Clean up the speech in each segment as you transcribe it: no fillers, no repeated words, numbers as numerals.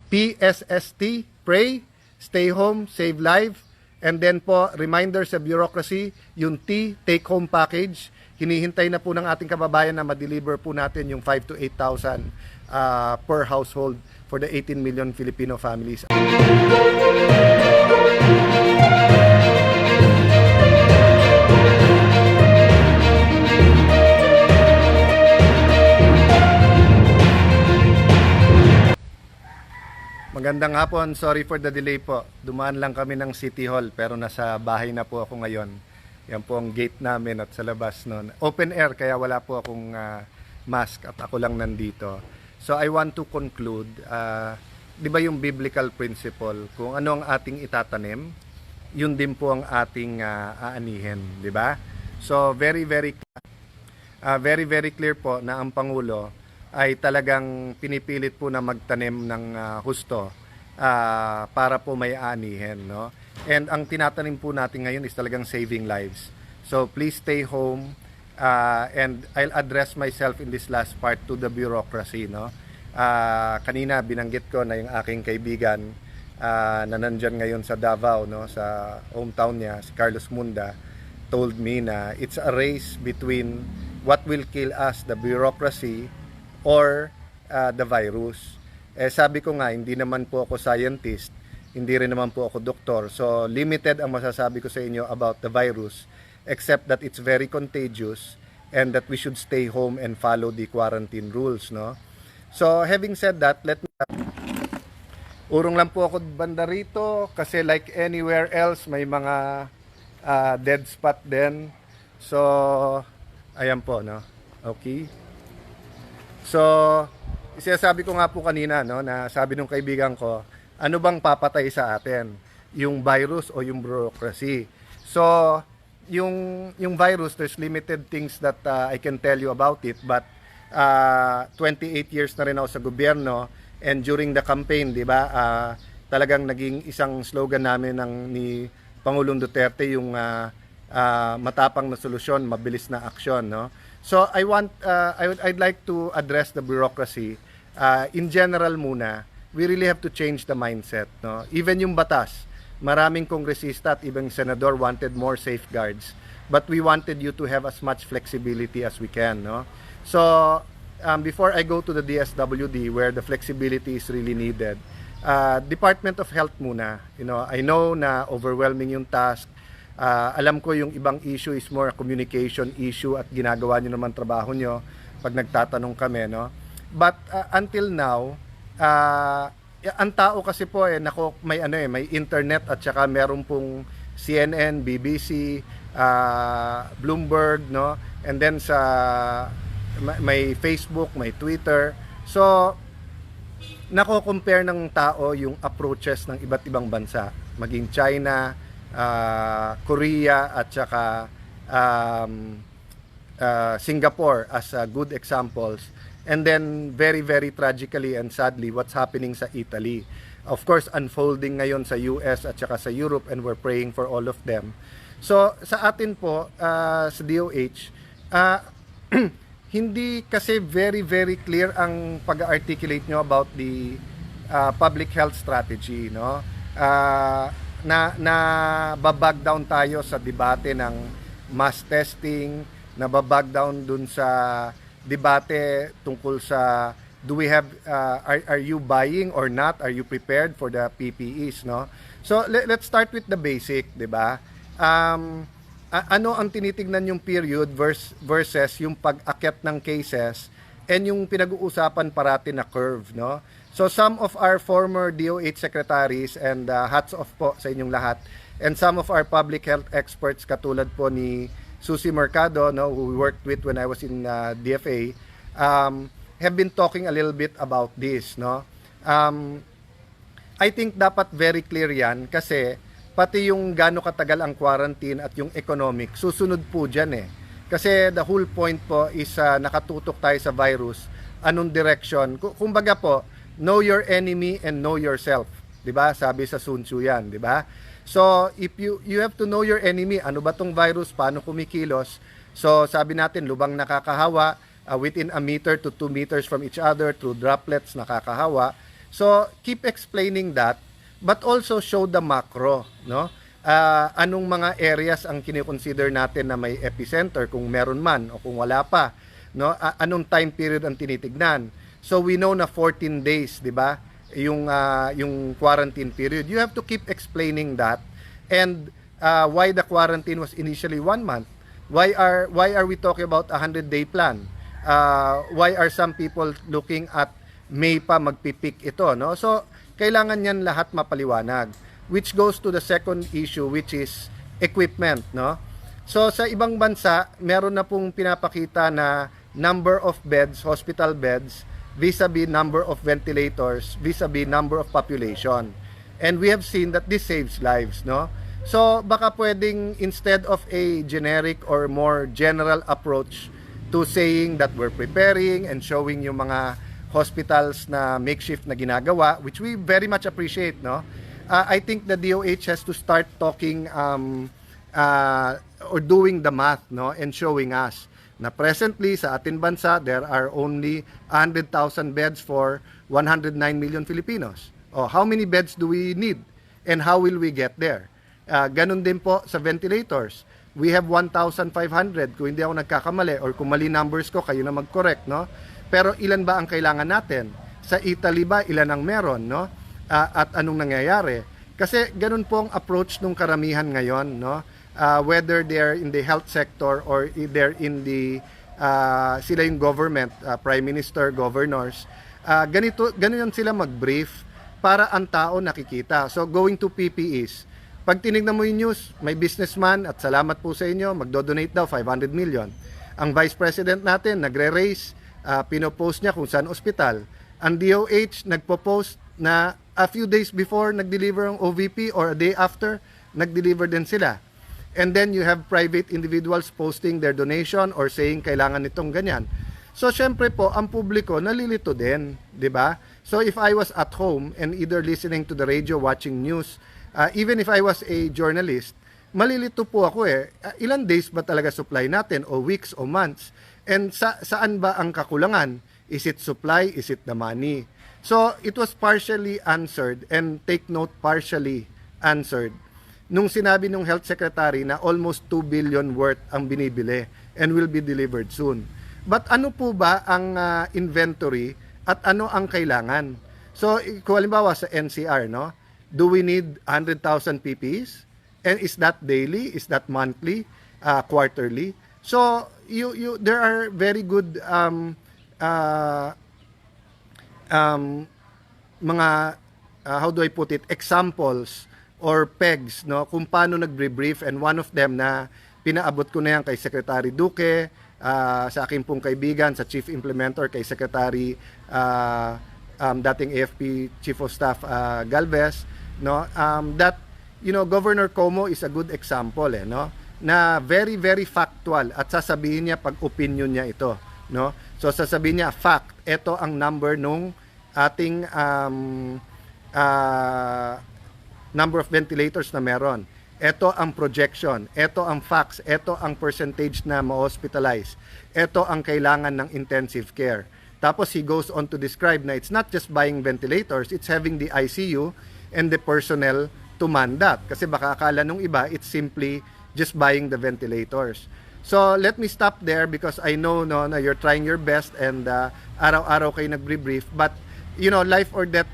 PSST, pray, stay home, save life. And then po, reminder sa bureaucracy, yung T, take home package. Hinihintay na po ng ating kababayan na ma-deliver po natin yung 5 to 8,000 per household for the 18 million Filipino families. Magandang hapon, sorry for the delay po. Dumaan lang kami ng City Hall pero nasa bahay na po ako ngayon. Yan po ang gate namin at sa labas noon. Open air kaya wala po akong mask at ako lang nandito. So I want to conclude, di ba yung biblical principle, kung ano ang ating itatanim, yun din po ang ating aanihin, di ba? So very clear po na ang Pangulo ay talagang pinipilit po na magtanim ng husto para po may aanihin, no? And ang tinatanim po natin ngayon is talagang saving lives. So please stay home, and I'll address myself in this last part to the bureaucracy, no? Kanina binanggit ko na yung aking kaibigan na nandyan ngayon sa Davao, no, sa hometown niya, si Carlos Munda, told me na it's a race between what will kill us, the bureaucracy or the virus. Sabi ko nga, hindi naman po ako scientist, hindi rin naman po ako doktor. So limited ang masasabi ko sa inyo about the virus, except that it's very contagious and that we should stay home and follow the quarantine rules, no? So having said that, urong lang po ako banda rito kasi like anywhere else may mga dead spot din. So ayan po, no? Okay. So, sinasabi ko nga po kanina, no, na sabi ng kaibigan ko, ano bang papatay sa atin? Yung virus o yung bureaucracy? So, yung virus, there's limited things that I can tell you about it, but 28 years na rin ako sa gobyerno, and during the campaign, di ba, talagang naging isang slogan namin ni Pangulong Duterte yung matapang na solusyon, mabilis na aksyon, no? So I'd like to address the bureaucracy. In general muna, we really have to change the mindset, no? Even yung batas, maraming kongresista at ibang senador wanted more safeguards, but we wanted you to have as much flexibility as we can, no? So before I go to the DSWD where the flexibility is really needed, Department of Health muna, you know, I know na overwhelming yung task. Alam ko yung ibang issue is more a communication issue at ginagawa nyo naman trabaho nyo pag nagtatanong kami, no? But until now, ang tao kasi po may may internet at saka meron pong CNN, BBC, Bloomberg, no? And then may Facebook, may Twitter. So nako-compare ng tao yung approaches ng iba't ibang bansa, maging China, Korea at saka Singapore as good examples, and then very tragically and sadly what's happening sa Italy, of course unfolding ngayon sa US at saka sa Europe, and we're praying for all of them. So sa atin po sa DOH, hindi kasi very clear ang pag-articulate nyo about the public health strategy, no? Na babag down tayo sa debate ng mass testing, na babag down dun sa debate tungkol sa do we have are you buying or not, are you prepared for the PPEs, no? So let's start with the basic, di ba? Ano ang tinitingnan yung period versus yung pag-akyat ng cases and yung pinag-uusapan parati na curve, no? So some of our former DOH secretaries, and hats off po sa inyong lahat, and some of our public health experts katulad po ni Susie Mercado, no, who we worked with when I was in DFA, have been talking a little bit about this, no? I think dapat very clear yan kasi pati yung gaano katagal ang quarantine at yung economic, susunod po dyan eh. Kasi the whole point po is nakatutok tayo sa virus, anong direction. Kumbaga po, know your enemy and know yourself. 'Di ba? Sabi sa Sun Tzu 'yan, 'di ba? So, if you have to know your enemy, ano ba tong virus, paano kumikilos? So, sabi natin lubang nakakahawa, within a meter to 2 meters from each other through droplets nakakahawa. So keep explaining that, but also show the macro, no? Anong mga areas ang kinikonsider natin na may epicenter kung meron man o kung wala pa, no? Anong time period ang tinitignan? So we know na 14 days, 'di ba? Yung quarantine period. You have to keep explaining that, and why the quarantine was initially 1 month. Why are we talking about a 100-day plan? Why are some people looking at May pa magpipik ito, no? So kailangan yan lahat mapaliwanag, which goes to the second issue, which is equipment, no? So sa ibang bansa, meron na pong pinapakita na number of beds, hospital beds, vis-a-vis number of ventilators, vis-a-vis number of population. And we have seen that this saves lives, no? So baka pwedeng, instead of a generic or more general approach to saying that we're preparing and showing yung mga hospitals na makeshift na ginagawa, which we very much appreciate, no? I think the DOH has to start talking or doing the math, no, and showing us na presently sa ating bansa there are only 100,000 beds for 109 million Filipinos. Oh, how many beds do we need and how will we get there? Ganun din po sa ventilators. We have 1,500 kung hindi ako nagkakamali, or kung mali numbers ko kayo na mag-correct, no? Pero ilan ba ang kailangan natin? Sa Italy ba ilan ang meron, no? At anong nangyayari? Kasi ganun po ang approach ng karamihan ngayon, no? Whether they're in the health sector or they're in the sila yung government, prime minister, governors, ganun sila mag-brief para ang tao nakikita. So going to PPEs, pag tinignan mo yung news, may businessman, at salamat po sa inyo, magdo-donate daw 500 million. Ang vice president natin nagre-raise, pinopost niya kung saan ospital. Ang DOH nagpo-post na a few days before nag-deliver ang OVP or a day after, nag-deliver din sila. And then you have private individuals posting their donation or saying kailangan nitong ganyan. So syempre po, ang publiko nalilito din, di ba? So if I was at home and either listening to the radio, watching news, even if I was a journalist, malilito po ako ilan days ba talaga supply natin, o weeks o months? And saan ba ang kakulangan? Is it supply? Is it the money? So it was partially answered, and take note, partially answered, nung sinabi ng health secretary na almost 2 billion worth ang binibili and will be delivered soon. But ano po ba ang inventory at ano ang kailangan? So kung halimbawa sa NCR, no? Do we need 100,000 PPEs? And is that daily? Is that monthly? Quarterly? So there are very good mga how do I put it, examples or pegs, no, kung paano nagbre-brief, and one of them na pinaabot ko na yan kay Secretary Duque, sa aking pong kaibigan, sa Chief Implementer, kay Secretary dating AFP Chief of Staff Galvez, no, that Governor Como is a good example, no, na very very factual, at sasabihin niya pag opinion niya ito, no. So sasabihin niya fact, ito ang number nung ating number of ventilators na meron. Ito ang projection, ito ang facts, ito ang percentage na ma-hospitalize, ito ang kailangan ng intensive care. Tapos he goes on to describe na it's not just buying ventilators, it's having the ICU and the personnel to man that. Kasi baka akala nung iba, it's simply just buying the ventilators. So let me stop there because I know, no, na you're trying your best and araw-araw kayo nagbre-brief, but life or death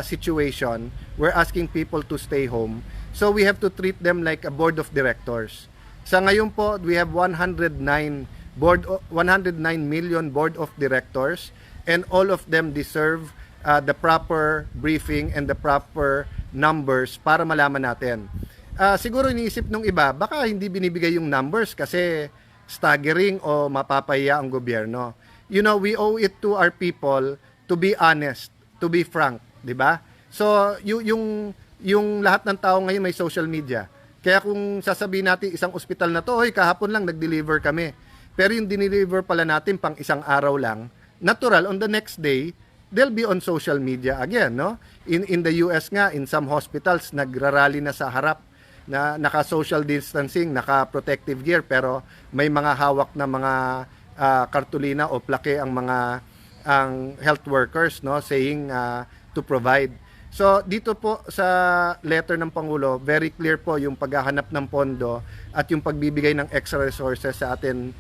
situation, we're asking people to stay home. So we have to treat them like a board of directors. Sa ngayon po, we have 109 million board of directors, and all of them deserve the proper briefing and the proper numbers para malaman natin. Siguro iniisip nung iba, baka hindi binibigay yung numbers kasi staggering o mapapahiya ang gobyerno. We owe it to our people to be honest, to be frank, di ba? So, yung lahat ng tao ngayon may social media. Kaya kung sasabihin natin isang ospital na to, kahapon lang nag-deliver kami. Pero yung dineliver pala natin pang isang araw lang, natural, on the next day, they'll be on social media again, no? In the US nga, in some hospitals, nagrarally na sa harap na naka-social distancing, naka-protective gear, pero may mga hawak na mga kartulina o plake ang health workers, no, saying to provide. So dito po sa letter ng Pangulo, very clear po yung paghahanap ng pondo at yung pagbibigay ng extra resources sa atin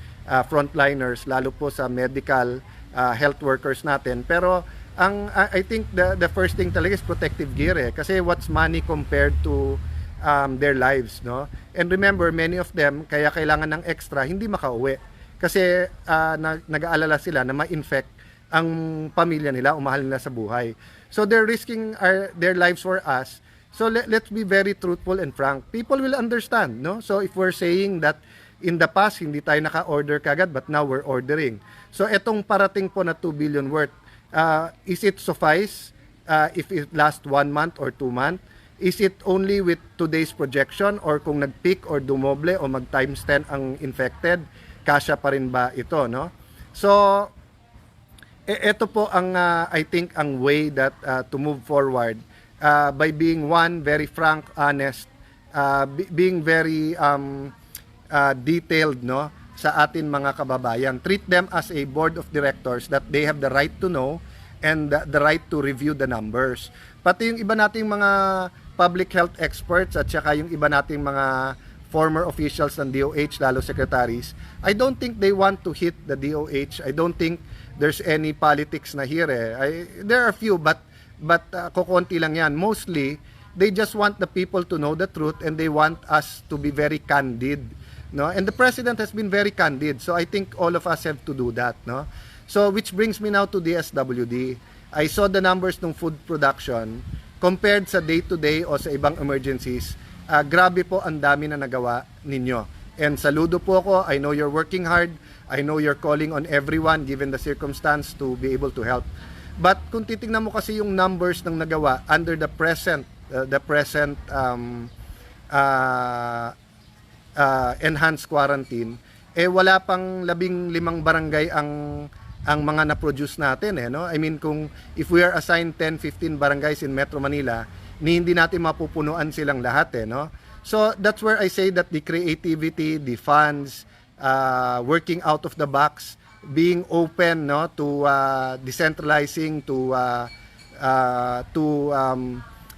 frontliners, lalo po sa medical health workers natin. Pero I think the first thing talaga is protective gear kasi what's money compared to their lives, no? And remember, many of them kaya kailangan ng extra, hindi makauwi kasi nag-aalala sila na ma-infect ang pamilya nila o mahal nila sa buhay. So they're risking their lives for us. So let's be very truthful and frank. People will understand, no? So if we're saying that in the past hindi tayo naka-order kagad but now we're ordering. So etong parating po na 2 billion worth, is it suffice if it last 1 month or 2 months? Is it only with today's projection or kung nag-peak or dumoble o mag times 10 ang infected, kasya pa rin ba ito, no? So ito po ang I think ang way that to move forward by being very frank, honest, being very detailed, no, sa atin mga kababayan. Treat them as a board of directors that they have the right to know and the right to review the numbers. Pati yung iba nating mga public health experts at saka yung iba nating mga former officials ng DOH, lalo secretaries, I don't think they want to hit the DOH. I don't think there's any politics na here. There are few, but kukunti lang yan. Mostly, they just want the people to know the truth and they want us to be very candid, no? And the president has been very candid, so I think all of us have to do that, no? So which brings me now to DSWD. I saw the numbers ng food production compared sa day-to-day o sa ibang emergencies. Grabe po ang dami na nagawa ninyo. And saludo po ako. I know you're working hard. I know you're calling on everyone given the circumstance to be able to help. But kung titingnan mo kasi yung numbers ng nagawa under the present enhanced quarantine, wala pang 15 barangay ang mga na-produce natin, no? I mean, kung if we are assigned 10-15 barangays in Metro Manila, hindi natin mapupunuan silang lahat, no? So that's where I say that the creativity, the funds, working out of the box, being open, no, to decentralizing, to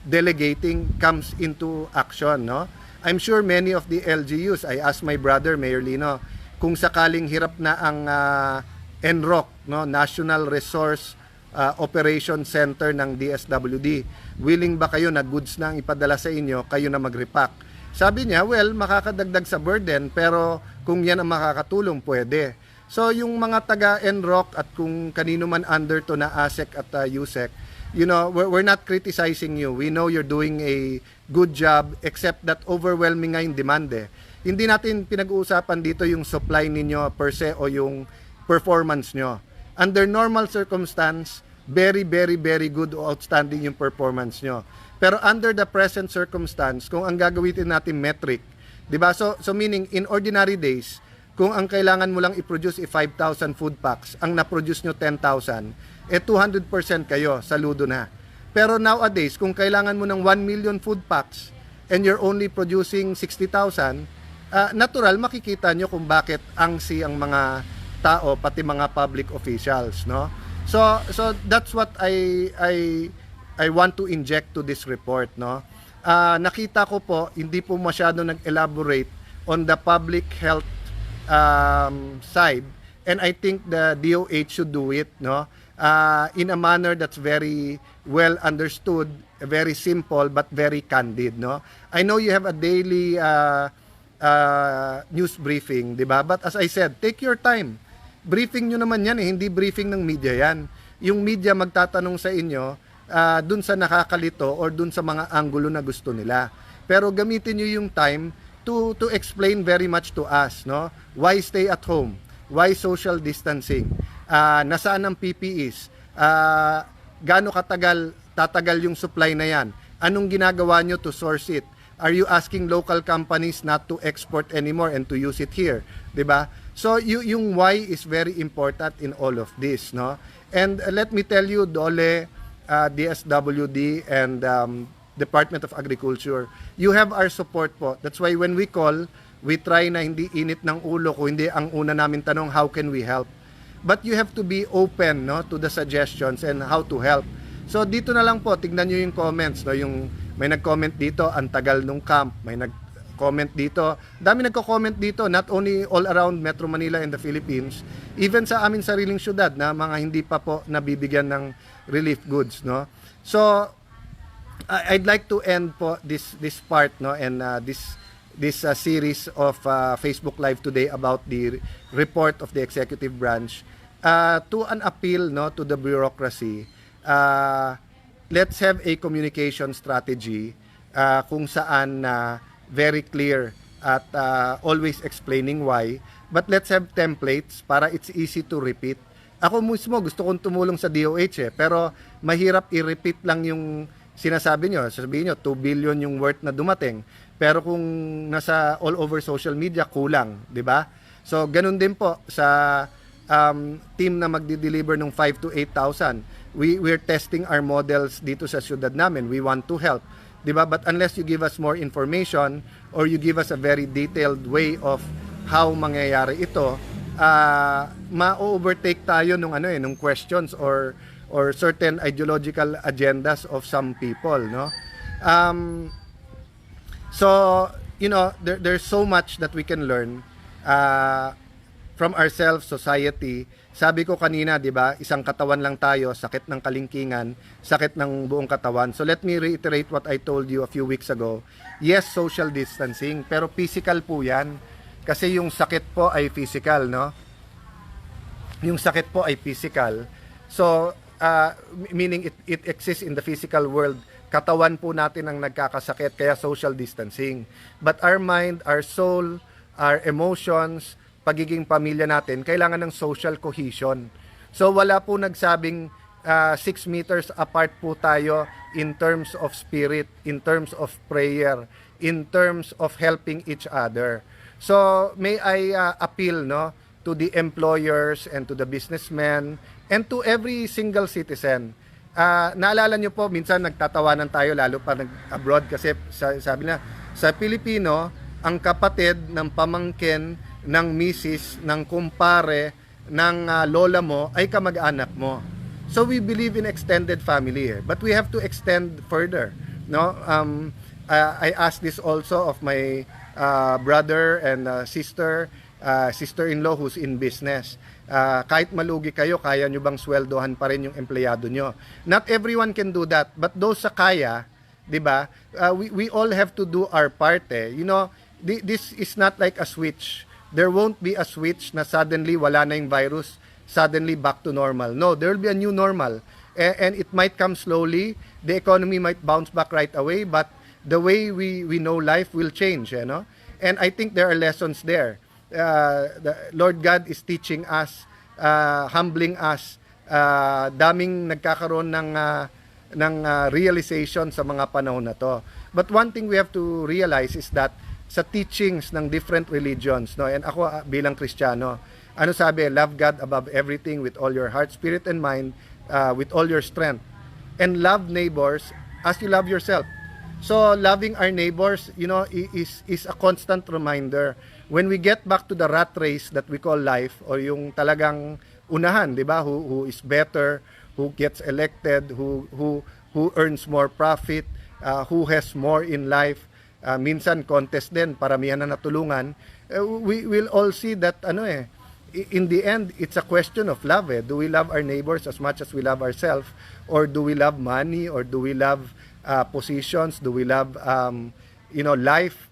delegating comes into action, no? I'm sure many of the LGUs, I asked my brother Mayor Lino, kung sakaling hirap na ang NROC, no, National Resource Operation Center ng DSWD, willing ba kayo na goods na ang ipadala sa inyo, kayo na mag-repack? Sabi niya, well, makakadagdag sa burden, pero kung yan ang makakatulong, pwede. So, yung mga taga-NROC at kung kanino man under to na ASEC at USEC, you know, we're not criticizing you. We know you're doing a good job, except that overwhelming nga yung demand. Hindi natin pinag-uusapan dito yung supply ninyo per se o yung performance nyo. Under normal circumstance, very, very, very good o outstanding yung performance nyo. Pero under the present circumstance, kung ang gagawin natin metric, di ba? So meaning, in ordinary days, kung ang kailangan mo lang i-produce 5,000 food packs, ang na-produce nyo 10,000, 200% kayo, saludo na. Pero nowadays, kung kailangan mo ng 1 million food packs, and you're only producing 60,000, natural, makikita nyo kung bakit angsi ang mga tao, pati mga public officials, no? So that's what I want to inject to this report, no? Nakita ko po, hindi po masyado nag-elaborate on the public health side, and I think the DOH should do it, no? In a manner that's very well understood, very simple, but very candid, no? I know you have a daily news briefing, di ba? But as I said, take your time. Briefing nyo naman yan, hindi briefing ng media yan. Yung media magtatanong sa inyo dun sa nakakalito or dun sa mga anggulo na gusto nila. Pero gamitin nyo yung time to explain very much to us, no? Why stay at home? Why social distancing? Nasaan ang PPEs? Gaano tatagal yung supply na yan? Anong ginagawa nyo to source it? Are you asking local companies not to export anymore and to use it here? 'Di ba? So yung why is very important in all of this, no? And let me tell you, DOLE, DSWD and Department of Agriculture, you have our support po. That's why when we call, we try na hindi init ng ulo, kung hindi ang una namin tanong, how can we help? But you have to be open, no, to the suggestions and how to help. So dito na lang po, tignan nyo yung comments, no? Yung may nag-comment dito, ang tagal nung camp, may nag-comment dito, dami nagko-comment dito, not only all around Metro Manila and the Philippines, even sa amin sariling syudad na mga hindi pa po nabibigyan ng relief goods, no? So I'd like to end po this part, no, and this series of Facebook Live today about the report of the executive branch to an appeal, no, to the bureaucracy. Let's have a communication strategy kung saan very clear at always explaining why, but let's have templates para it's easy to repeat. Ako mismo gusto kong tumulong sa DOH pero mahirap i-repeat lang yung sinasabi nyo. Sabihin nyo 2 billion yung worth na dumating, pero kung nasa all over social media kulang, di ba? So ganun din po sa team na magdi-deliver ng 5 to 8,000. We're testing our models dito sa syudad namin. We want to help, di ba? But unless you give us more information or you give us a very detailed way of how mangyayari ito, ma-overtake tayo nung nung questions or certain ideological agendas of some people, no? So, you know, there's so much that we can learn from ourselves, society. Sabi ko kanina, di ba, isang katawan lang tayo, sakit ng kalingkingan, sakit ng buong katawan. So let me reiterate what I told you a few weeks ago. Yes, social distancing, pero physical po yan. Kasi yung sakit po ay physical, no? Yung sakit po ay physical. So, meaning it exists in the physical world. Katawan po natin ang nagkakasakit, kaya social distancing. But our mind, our soul, our emotions, pagiging pamilya natin, kailangan ng social cohesion. So wala po nagsabing 6 meters apart po tayo in terms of spirit, in terms of prayer, in terms of helping each other. So may I appeal, no, to the employers and to the businessmen and to every single citizen. Naalala nyo po, minsan nagtatawanan tayo lalo pa nag-abroad kasi sabi na, sa Pilipino, ang kapatid ng pamangkin ng misis, ng kumpare, ng lola mo ay kamag-anak mo. So we believe in extended family, but we have to extend further, no? I asked this also of my brother and sister-in-law who's in business. Kahit malugi kayo, kaya nyo bang sweldohan pa rin yung empleyado nyo? Not everyone can do that, but those sa kaya, di ba? We all have to do our part. You know, this is not like a switch. There won't be a switch na suddenly wala na yung virus, suddenly back to normal. No, there will be a new normal. And it might come slowly. The economy might bounce back right away, but the way we know life will change, you know? And I think there are lessons there. The Lord God is teaching us, humbling us. Daming nagkakaroon ng realization sa mga panahon na to. But one thing we have to realize is that sa teachings ng different religions, no, and ako bilang Kristiyano, ano sabi, love God above everything with all your heart, spirit and mind, with all your strength, and love neighbors as you love yourself. So loving our neighbors, you know, is a constant reminder when we get back to the rat race that we call life, or yung talagang unahan, di ba, who is better, who gets elected, who earns more profit, who has more in life. Minsan contest din, paramihan na natulungan. We will all see that in the end it's a question of love. Do we love our neighbors as much as we love ourselves, or do we love money, or do we love positions, do we love life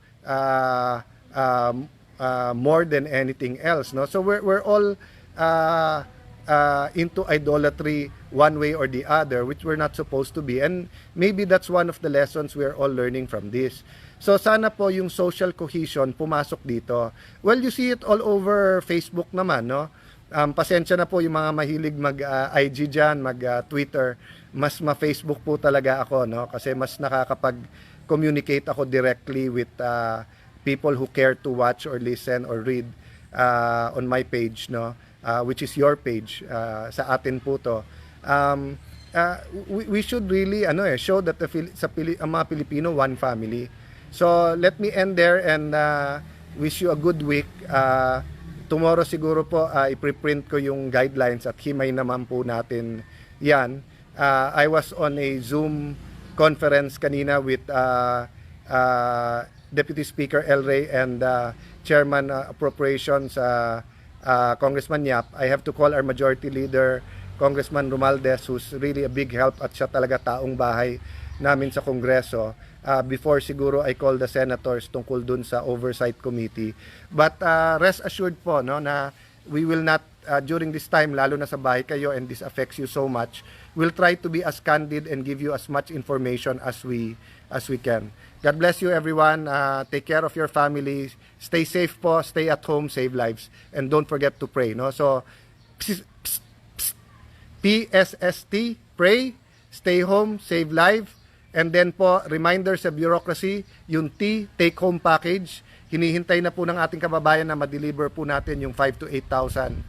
more than anything else, no? So we're all into idolatry one way or the other, which we're not supposed to be, and maybe that's one of the lessons we're all learning from this. So sana po yung social cohesion pumasok dito. Well, you see it all over Facebook naman, no? Pasensya na po yung mga mahilig mag-IG dyan, mag-Twitter. Mas ma-Facebook po talaga ako, no? Kasi mas nakakapag-communicate ako directly with people who care to watch or listen or read on my page, no? Which is your page. Sa atin po to. We should really show that ang mga Pilipino, one family. So let me end there and wish you a good week. Tomorrow siguro po ipreprint ko yung guidelines at himay naman po natin yan I was on a Zoom conference kanina with Deputy Speaker El Rey and Chairman Appropriations Congressman Yap. I have to call our Majority Leader Congressman Romualdez, who's really a big help at siya talaga taong bahay namin sa Kongreso. Before siguro I call the senators tungkol dun sa Oversight Committee. But rest assured po no, na we will not, during this time, lalo na sa bahay kayo and this affects you so much, we'll try to be as candid and give you as much information as we can. God bless you everyone. Take care of your family. Stay safe po. Stay at home. Save lives. And don't forget to pray. No? So, PSST, pray, stay home, save life. And then po, reminder sa bureaucracy, yung T, take home package. Hinihintay na po ng ating kababayan na ma-deliver po natin yung 5,000 to 8,000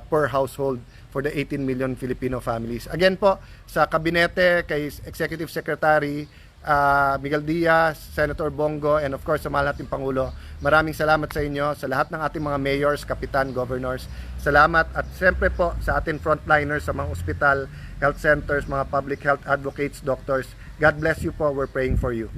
per household for the 18 million Filipino families. Again po, sa kabinete, kay Executive Secretary Miguel Diaz, Senator Bongo, and of course sa mahal nating Pangulo, maraming salamat sa inyo, sa lahat ng ating mga mayors, kapitan, governors. Salamat at siyempre po sa ating frontliners sa mga ospital, health centers, mga public health advocates, doctors. God bless you po. We're praying for you.